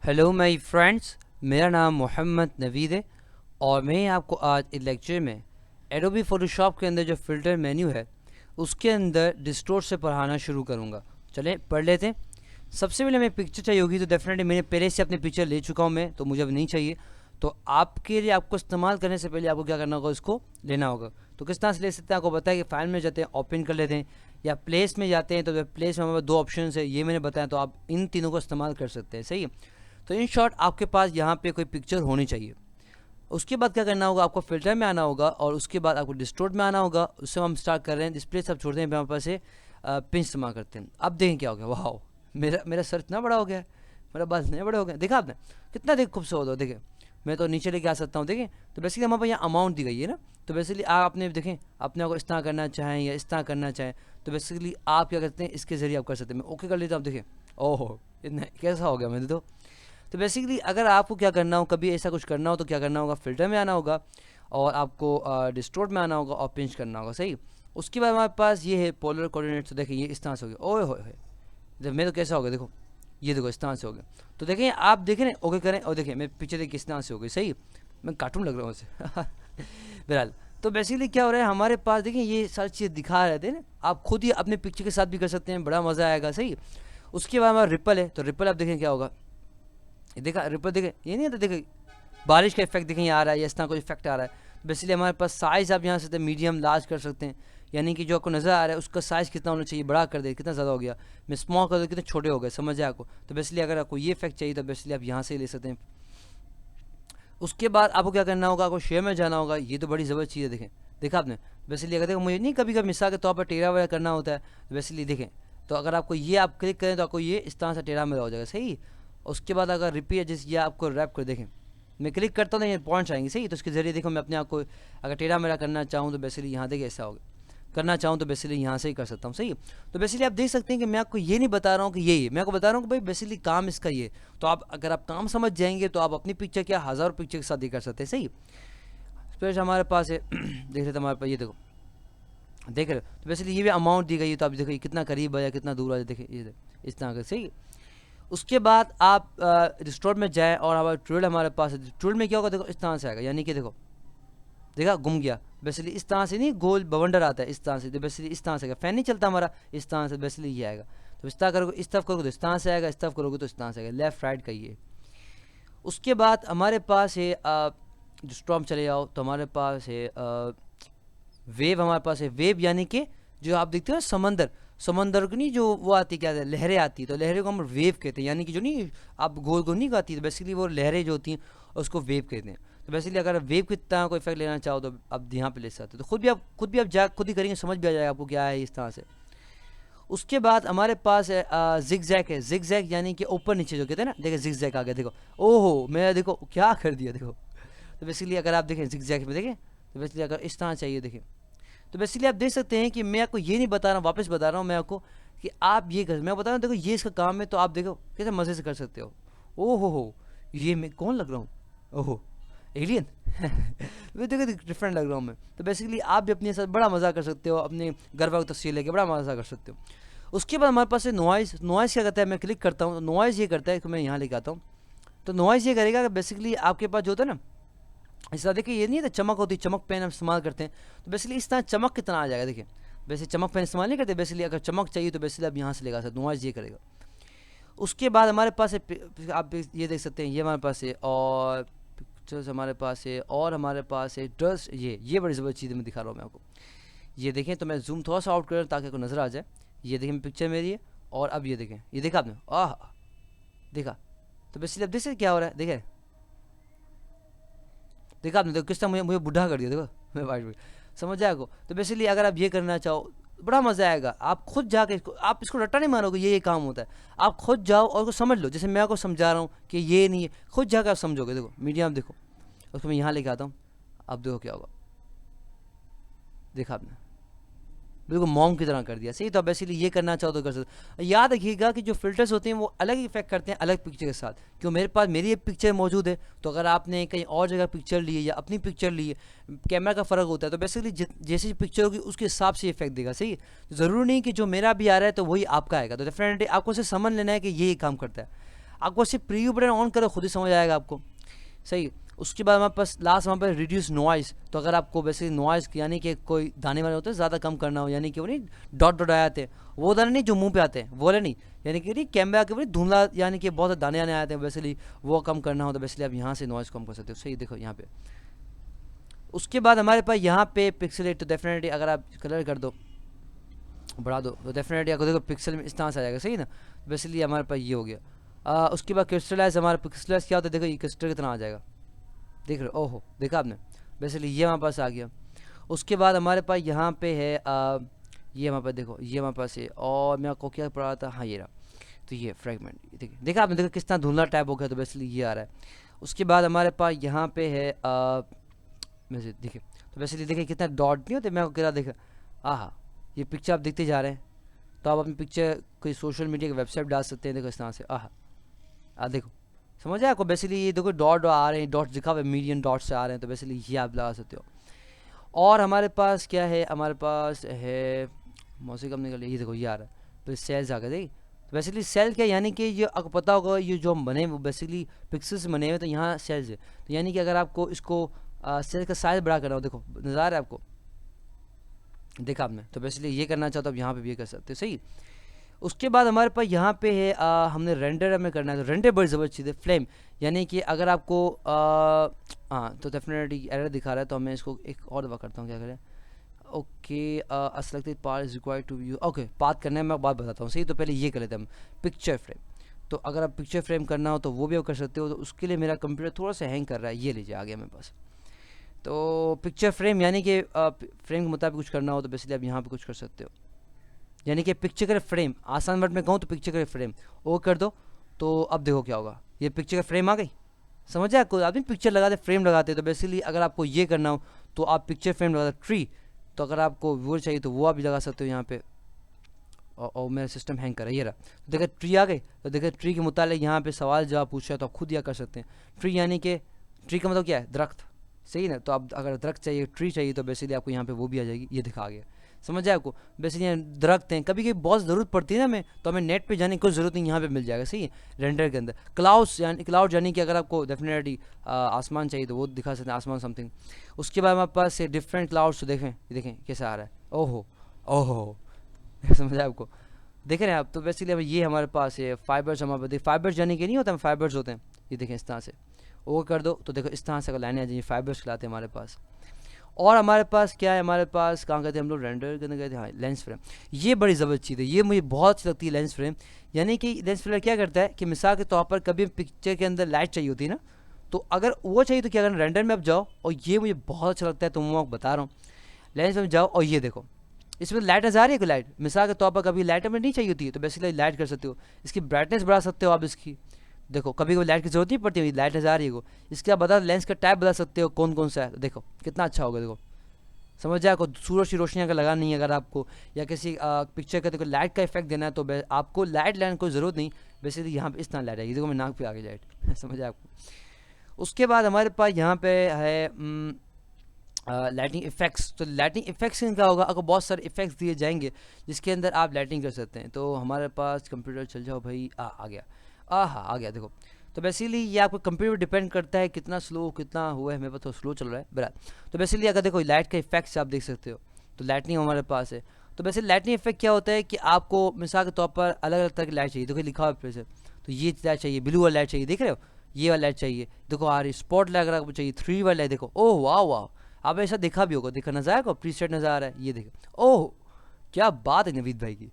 Hello my friends, मेरा नाम मोहम्मद नवीद है और मैं आपको आज इस लेक्चर में एडोबी फ़ोटोशॉप के अंदर जो फ़िल्टर मेन्यू है उसके अंदर डिस्टोर्ट से पढ़ाना शुरू करूँगा। चलें पढ़ लेते हैं। सबसे पहले हमें पिक्चर चाहिए होगी, तो डेफिनेटली मैंने पहले से अपनी पिक्चर ले चुका हूँ मैं, तो मुझे अब नहीं चाहिए। तो आपके लिए आपको इस्तेमाल करने से पहले आपको क्या करना होगा, इसको लेना होगा। तो किस तरह से ले सकते हैं आपको बताया कि फाइल में जाते हैं, ओपन कर लेते हैं, या प्लेस में जाते हैं। तो प्लेस में हमारे पास दो ऑप्शन है, ये मैंने बताया, तो आप इन तीनों को इस्तेमाल कर सकते हैं। सही है। तो इन शॉर्ट आपके पास यहाँ पे कोई पिक्चर होनी चाहिए। उसके बाद क्या करना होगा, आपको फिल्टर में आना होगा और उसके बाद आपको डिस्टोर्ट में आना होगा। उससे हम स्टार्ट कर रहे हैं, डिस्प्ले सब छोड़ते हैं, यहाँ पर से पिन इस्तेमाल करते हैं। अब देखें क्या हो गया, वाह मेरा सर इतना बड़ा हो गया है, मेरा बाल इतने बड़े हो गए। देखा आपने कितना देख खूबसूरत हो। देखें मैं तो नीचे लेके आ सकता हूँ। देखें तो बेसिकली हमारे पास यहाँ अमाउंट दी गई है ना, तो बेसिकली आप अपने देखें अपने को इस तरह करना चाहें या इस तरह करना चाहें, तो बेसिकली आप क्या करते हैं, इसके ज़रिए आप कर सकते हैं। मैं ओके कर लेता हूँ। देखें ओहो इतना कैसा हो गया मैंने तो बेसिकली अगर आपको क्या करना हो, कभी ऐसा कुछ करना हो, तो क्या करना होगा, फ़िल्टर में आना होगा और आपको डिस्टोर्ट में आना होगा और पिंच करना होगा। सही। उसके बाद हमारे पास ये है पोलर कोऑर्डिनेट। तो देखिए ये इस तरह से हो गया। ओए होए जब मैं तो कैसा हो गया, देखो ये देखो इस तरह से हो गया। तो देखें आप देखें ना, ओके करें और देखें मैं पीछे देखिए किस तरह से हो गई। सही। मैं कार्टून लग रहा हूँ उसे बहरहाल तो बेसिकली क्या हो रहा है हमारे पास, देखिए ये सारी चीज़ दिखा रहे थे ना, आप खुद ही अपने पिक्चर के साथ भी कर सकते हैं, बड़ा मज़ा आएगा। सही। उसके बाद हमारा रिपल है, तो रिपल आप देखें क्या होगा, देखा रिपल देखें, ये नहीं आता, देखें बारिश का इफेक्ट देखें आ रहा है, या इस तरह कोई इफेक्ट आ रहा है। तो बेसिकली हमारे पास साइज़ आप यहाँ से मीडियम लार्ज कर सकते हैं, यानी कि जो आपको नज़र आ रहा है उसका साइज़ कितना होना चाहिए, बड़ा कर दे, कितना ज़्यादा हो गया, मैं स्मॉल कर दूँ कितने छोटे हो गए, समझ आए आपको। तो बेसिकली अगर आपको ये इफेक्ट चाहिए तो बेसिकली आप यहाँ से ले सकते हैं। उसके बाद आपको क्या करना होगा, आपको शेयर में जाना होगा। ये तो बड़ी ज़बरदस्त चीज़ है। देखें देखा आपने, बेसिकली अगर देखो मुझे नहीं कभी कभी मिसाल के तौर पर टेढ़ा वेढ़ा करना होता है, तो बेसिकली देखें, तो अगर आपको ये आप क्लिक करें तो आपको ये इस तरह से टेढ़ा मेढ़ा हो जाएगा। सही। उसके बाद अगर रिपीट जिस ये आपको रैप कर, देखें मैं क्लिक करता हूँ, पॉइंट्स आएंगे। सही। तो उसके ज़रिए देखो मैं अपने आप को अगर टेढ़ा मेढ़ा करना चाहूँ तो बेसिकली यहाँ देखिए ऐसा होगा, करना चाहूँ तो बेसिकली यहाँ से ही कर सकता हूँ। सही। तो बेसिकली आप देख सकते हैं कि मैं आपको ये नहीं बता रहा हूँ कि ये मैं आपको बता रहा हूँ कि भाई बेसिकली काम इसका ये। तो आप अगर आप काम समझ जाएंगे तो आप अपनी पिक्चर क्या हज़ारों पिक्चर के साथ ये कर सकते हैं। सही। फिर हमारे पास है देख रहे थे हमारे पास, ये देखो देख रहे हो, तो बेसिकली ये भी अमाउंट दी गई है, तो आप देखो ये कितना करीब है या कितना दूर है। देखिए ये इस तरह का। सही। उसके बाद आप रिस्टोर में जाए और हमारा ट्यूटोरियल हमारे पास है। ट्यूटोरियल में क्या होगा, देखो इस तरह से आएगा, यानी कि देखो देखा गुम गया, बेसिकली इस तरह से नहीं गोल बवंडर आता है इस तरह से, तो बेसिकली इस तरह से आएगा, फैन नहीं चलता हमारा, इस तरह से बेसिकली ये आएगा। तो इस तरह करोगे, इस तरफ करोगे तो इस तरह से आएगा, इस तरफ करोगे तो इस तरह से आएगा, लेफ्ट राइट का ये। उसके बाद हमारे पास है जो स्टॉर्म चले जाओ तो हमारे पास है वेव। हमारे पास है वेव, यानी कि जो आप देखते हो ना समंदर, समंदर की नहीं जो वो आती क्या है, लहरें आती, तो लहरें को हम वेव कहते हैं, यानी कि जो नहीं आप गोल गोल नहीं गाती, तो बेसिकली वो लहरें जो होती हैं उसको वेव कहते हैं। तो बेसिकली अगर वेव की तरह कोई इफेक्ट लेना चाहो तो आप यहाँ पे ले सकते हो। तो खुद ही करेंगे, समझ भी आ जाएगा आपको क्या है इस तरह से। उसके बाद हमारे पास है जिग जैक है। जिग जैक यानी कि ऊपर नीचे जो कहते हैं ना, देखिए जिग जैक आ गया, देखो ओहो मैं देखो क्या कर दिया देखो। तो बेसिकली अगर आप देखें जिग जैक में देखें, तो बेसिकली अगर इस तरह चाहिए देखें, तो बेसिकली आप देख सकते हैं कि मैं आपको ये नहीं बता रहा हूँ, वापस बता रहा हूँ मैं आपको कि आप ये कर, मैं बता रहा हूँ देखो ये इसका काम है, तो आप देखो कैसे मज़े से कर सकते हो। ओहो हो ये मैं कौन लग रहा हूँ, ओहो एलियन मैं देखो डिफरेंट लग रहा हूँ मैं। तो बेसिकली आप भी अपने साथ बड़ा मज़ा कर सकते हो, अपने घर वालों को तस्वीर लेके बड़ा मज़ा कर सकते हो। उसके बाद हमारे पास है नॉइज़। नॉइज़ क्या करता है, मैं क्लिक करता हूँ, नॉइज़ ये करता है कि मैं यहाँ लेके आता हूँ, तो नॉइज़ ये करेगा कि बेसिकली आपके पास जो होता है ना, इस तरह देखिए ये नहीं है चमक होती, चमक पेन हम इस्तेमाल करते हैं, तो बेसिकली इस तरह चमक कितना आ जाएगा। देखिए वैसे चमक पेन इस्तेमाल नहीं करते, बेसिकली अगर चमक चाहिए तो बेसिकली आप यहाँ से लेगा सकते, नॉइज़ ये करेगा। उसके बाद हमारे पास है आप ये देख सकते हैं, ये हमारे पास है और पिक्चर्स हमारे पास है, और हमारे पास है डस्ट। ये बड़ी ज़बरदस्त चीज़ मैं दिखा रहा हूँ मैं आपको, ये देखें। तो मैं जूम थोड़ा सा आउट कर रहा हूँ ताकि आपको नज़र आ जाए। ये देखें पिक्चर मेरी है, और अब ये देखें, ये देखा आपने, आह देखा। तो बेसिकली अब देख सकते क्या हो रहा है, देखें देखा आपने, देखो किस तरह मुझे मुझे बुढ़ा कर दिया, देखो मैं वाइट समझ जाए आपको। तो बेसिकली अगर आप ये करना चाहो बड़ा मज़ा आएगा, आप खुद जाके इसको, आप इसको रट्टा नहीं मारोगे, ये काम होता है। आप खुद जाओ और उसको समझ लो, जैसे मैं आपको समझा रहा हूँ कि ये नहीं है, खुद जाकर आप समझोगे। देखो मीडियम देखो, उसको मैं यहाँ लेके आता हूँ, अब देखो क्या होगा, देखा आपने बिल्कुल मॉन्क की तरह कर दिया। सही। तो आप बेसिकली ये करना चाहो तो कर सकते। याद रखिएगा कि जो फिल्टर्स होते हैं वो अलग इफेक्ट करते हैं अलग पिक्चर के साथ। क्यों मेरे पास मेरी एक पिक्चर मौजूद है, तो अगर आपने कहीं और जगह पिक्चर ली है या अपनी पिक्चर ली है, कैमरा का फ़र्क होता है, तो बेसिकली जैसी पिक्चर होगी उसके हिसाब से इफेक्ट देगा। सही। तो ज़रूरी नहीं कि जो मेरा भी आ रहा है तो वही आपका आएगा, तो डेफिनेटली आपको उसे समझ लेना है कि ये काम करता है। आपको सिर्फ प्रीव्यू बटन ऑन करो, खुद ही समझ आएगा आपको, सही। उसके बाद हमारे पास लास्ट वहाँ पर रिड्यूस नॉइज़। तो अगर आपको बेसिकली नॉइज़ यानी कि कोई दाने वाले होते हैं ज़्यादा कम करना हो, यानी कि वो नहीं डॉट डॉट आते हैं, वो दाने नहीं जो मुंह पे आते हैं, वो वाले नहीं, यानी कि नहीं कैमरा के धुंधला, यानी कि बहुत दाने आने आते हैं बेसिकली, वो कम करना हो तो बेसिकली आप यहाँ से नॉइज़ कम कर सकते हो, सही। देखो यहाँ पे उसके बाद हमारे पास यहाँ पे पिक्सेलेट, तो डेफिनेटली अगर आप कलर कर दो, बढ़ा दो, तो डेफिनेटली आपको देखो पिक्सल में इस तरह से आ जाएगा, सही ना। बेसिकली हमारे पास ये हो गया। उसके बाद क्रिस्टलाइज, हमारा क्रिस्टलाइज क्या होता है, देखो ये क्रिस्टल की तरह आ जाएगा, देख रहे हो, ओहो देखा आपने, बेसिकली ये हमारे पास आ गया। उसके बाद हमारे पास यहाँ पे है ये हमारे पास देखो, ये हमारे पास है, और मैं आपको क्या पढ़ा था, हाँ ये रहा, तो ये फ्रेगमेंट, देखिए देखा आपने, देखो किस तरह धुंधला टैप हो गया, तो बेसिकली ये आ रहा है। उसके बाद हमारे पास यहाँ पे है देखिए, तो बेसिकली देखिए कितना डॉट नहीं होते, मैं आपको कह रहा, देखा हाँ ये पिक्चर आप देखते जा रहे हैं, तो आप अपनी पिक्चर कोई सोशल मीडिया की वेबसाइट डाल सकते हैं, देखो इस तरह से, देखो समझ आया आपको। बेसिकली ये देखो डॉट आ रहे हैं, डॉट दिखा हुआ है, मीडियम डॉट से आ रहे हैं, तो बेसिकली ये आप लगा सकते हो। और हमारे पास क्या है, हमारे पास है मौसी कम निकल, ये देखो ये आ रहा है, तो सेल्स आ गए, देखिए। तो बेसिकली सेल क्या, यानी कि ये आपको पता होगा, ये जो हम बने वो बेसिकली पिक्सल से बने हुए, तो यहाँ सेल्स है, तो यानी कि अगर आपको इसको सेल का साइज बड़ा करना हो, देखो नज़र आ रहा है आपको, देखा आपने, तो बेसिकली ये करना चाहते हो आप यहाँ पे भी ये कर सकते हो, सही। उसके बाद हमारे पास यहाँ पे है हमने रेंडर हमें करना है, तो रेंडर बड़ी ज़बरदस्त चीज़ है, फ्लेम, यानी कि अगर आपको हाँ तो डेफिनेटली एरर दिखा रहा है, तो मैं इसको एक और दफ़ा करता हूँ, क्या करें, okay selected part is required to view, okay बात करने में मैं बात बताता हूँ, सही। तो पहले ये कर लेते हैं हम पिक्चर फ्रेम। तो अगर आप पिक्चर फ्रेम करना हो तो वो भी आप कर सकते हो, तो उसके लिए मेरा कंप्यूटर थोड़ा सा हैंग कर रहा है, ये लीजिए आ गया मेरे पास। तो पिक्चर फ्रेम यानी कि फ्रेम के मुताबिक कुछ करना हो तो बेसिकली आप यहाँ पे कुछ कर सकते हो, यानी कि पिक्चर का फ्रेम, आसान वर्ड में कहूँ तो पिक्चर का फ्रेम वो कर दो, तो अब देखो क्या होगा, ये पिक्चर का फ्रेम आ गई, समझ आया। कोई आदमी पिक्चर लगाते फ्रेम लगाते, तो बेसिकली अगर आपको ये करना हो तो आप पिक्चर फ्रेम लगाते, ट्री, तो अगर आपको वो चाहिए तो वो आप भी लगा सकते हो यहाँ पे। और मेरा सिस्टम हैंग कर रहा है, ये रहा, तो देखिए ट्री आ गई, तो देखिए ट्री के मुताबिक यहाँ पे सवाल जवाब पूछा है, तो आप खुद यह कर सकते हैं। ट्री यानी कि ट्री का मतलब क्या है, दरख्त, सही ना। तो आप अगर दरख्त चाहिए, ट्री चाहिए, तो बेसिकली आपको यहाँ पे वो भी आ जाएगी, ये दिखा गया, समझ आए आपको। बेसिकली दरख्त हैं, कभी कभी बहुत ज़रूरत पड़ती है ना हमें, तो हमें नेट पे जाने की कोई ज़रूरत नहीं, यहाँ पे मिल जाएगा, सही है। रेंडर के अंदर क्लाउड यानी कि अगर आपको डेफिनेटली आसमान चाहिए तो वो दिखा सकते हैं, आसमान समथिंग। उसके बाद हमारे पास डिफरेंट क्लाउड्स, तो देखें कैसा आ रहा है, ओहो ओहो समझ आए आपको, देख रहे हैं आप। तो बेसिकली अब ये हमारे पास है फाइबर्स, हमारे पास फाइबर्स यानी कि नहीं होता, फाइबर्स होते हैं, ये देखें इस तरह से, वो कर दो तो देखो इस तरह से अगर लाइनें आ जाएंगी, फाइबर्स खिलाते हैं हमारे पास। और हमारे पास क्या है, हमारे पास कहाँ गए थे हम लोग, रेंडर करने गए थे, हाँ लेंस फ्रेम, ये बड़ी ज़बरदस्त चीज़ है, ये मुझे बहुत अच्छी लगती है लेंस फ्रेम। यानी कि लेंस फ्रेम क्या करता है कि मिसाल के तौर पर कभी पिक्चर के अंदर लाइट चाहिए होती है ना, तो अगर वो चाहिए तो क्या करना, रेंडर में आप जाओ, और ये मुझे बहुत अच्छा लगता है, तो मैं आपको बता रहा हूँ, लेंस में जाओ और ये देखो इसमें लाइट नज़र आ रही है, कोई लाइट मिसाल के तौर पर कभी लाइट हमें नहीं चाहिए होती है, तो बेसिकली लाइट कर सकते हो, इसकी ब्राइटनेस बढ़ा सकते हो आप इसकी, देखो कभी कभी लाइट की जरूरत नहीं पड़ती, लाइट नज़र आ रही है को, इसके आप बता लेंस का टाइप बता सकते हो कौन कौन सा है, तो देखो कितना अच्छा होगा, देखो समझ जाए को सूरज की रोशनी अगर लगा नहीं है अगर आपको, या किसी पिक्चर का देखो लाइट का इफेक्ट देना है, तो आपको लाइट लाइन कोई ज़रूरत नहीं, बेसिकली यहाँ पे इस तरह लाइट आएगी, देखो मैं नाक पे आ गई लाइट समझ जाए आपको। उसके बाद हमारे पास यहाँ पे है लाइटिंग इफेक्ट्स। तो लाइटिंग इफेक्ट्स क्या होगा, अगर बहुत सारे इफेक्ट्स दिए जाएंगे जिसके अंदर आप लाइटिंग कर सकते हैं। तो हमारे पास कंप्यूटर चल जाओ भाई, आ गया, हाँ आ गया देखो। तो बेसिकली ये आपको कंप्यूटर डिपेंड करता है कितना स्लो कितना हुआ है, मेरे पास तो स्लो चल रहा है बराबर। तो बेसिकली अगर देखो लाइट का इफेक्ट्स आप देख सकते हो, तो लाइटनिंग हमारे पास है। तो बेसिकली लाइटनिंग इफेक्ट क्या होता है कि आपको मिसाल के तौर पर अलग अलग तरह की लाइट चाहिए, देखो लिखा हुआ है, तो ये लाइट चाहिए, ब्लू वाला लाइट चाहिए, देख रहे हो ये वाला लाइट चाहिए, देखो आ रही स्पॉट लाइट अगर आपको चाहिए, 3 वाला लाइट, देखो ओह वाह वाह, आप ऐसा देखा भी होगा, देखा नजर आएगा, प्रीसेट नज़र आ रहा है, ये देखो ओह क्या बात है नवीद भाई की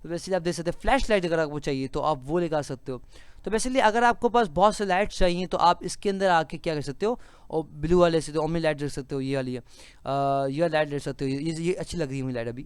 तो बेसिकली आप देख सकते हैं फ्लैश लाइट अगर आपको चाहिए तो आप वो लगा सकते हो। तो बेसिकली अगर आपको पास बहुत से लाइट चाहिए तो आप इसके अंदर आके क्या कर सकते हो, और ब्लू वाले से ओमनी लाइट रख सकते हो, ये वाली है ये लाइट रख सकते हो, ये अच्छी लग रही है मुझे लाइट अभी।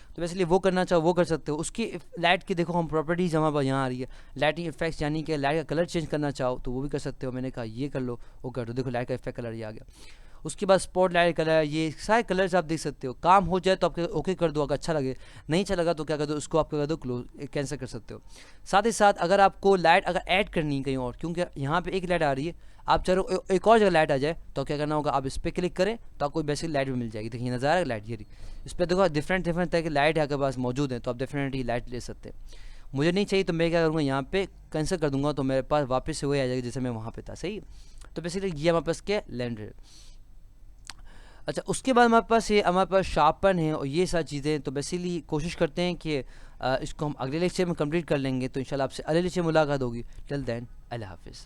तो बेसिकली वो करना चाहो वो कर सकते हो। उसकी लाइट की देखो हम प्रॉपर्टीज़ हमारे पास यहाँ आ रही है, लाइटिंग इफेक्ट्स यानी कि लाइट का कलर चेंज करना चाहो तो वो भी कर सकते हो। मैंने कहा ये कर लो वो कर दो, देखो लाइट का इफेक्ट कलर ये आ गया। उसके बाद स्पॉट लाइट कलर, ये सारे कलर्स आप देख सकते हो। काम हो जाए तो आप ओके कर दो, अगर अच्छा लगे, नहीं अच्छा लगा तो क्या कर दो उसको आप कर दो क्लोज, कैंसिल कर सकते हो। साथ ही साथ अगर आपको लाइट अगर ऐड करनी है कहीं और, क्योंकि यहाँ पे एक लाइट आ रही है, आप चाहो एक और जगह लाइट आ जाए तो क्या करना होगा, आप इस पर क्लिक करें तो आपको बेसिक लाइट भी मिल जाएगी। देखिए नज़र आ रहा है लाइट, ये इस पर देखो डिफरेंट तरह की लाइट आपके पास मौजूद है, तो आप डेफिनेटली लाइट ले सकते हैं। मुझे नहीं चाहिए तो मैं क्या करूँगा, यहाँ पे कैंसिल कर दूंगा, तो मेरे पास वापस से वही आ जाएगा जैसे मैं वहाँ पे था। सही। तो बेसिकली ये हमारे पास क्या लैंड है। अच्छा, उसके बाद हमारे पास शार्पन है और ये सारी चीज़ें। तो बेसिकली कोशिश करते हैं कि इसको हम अगले लेक्चर में कंप्लीट कर लेंगे। तो इंशाल्लाह आपसे अगले लेक्चर में मुलाकात होगी। टिल देन, अल्लाह हाफिज़।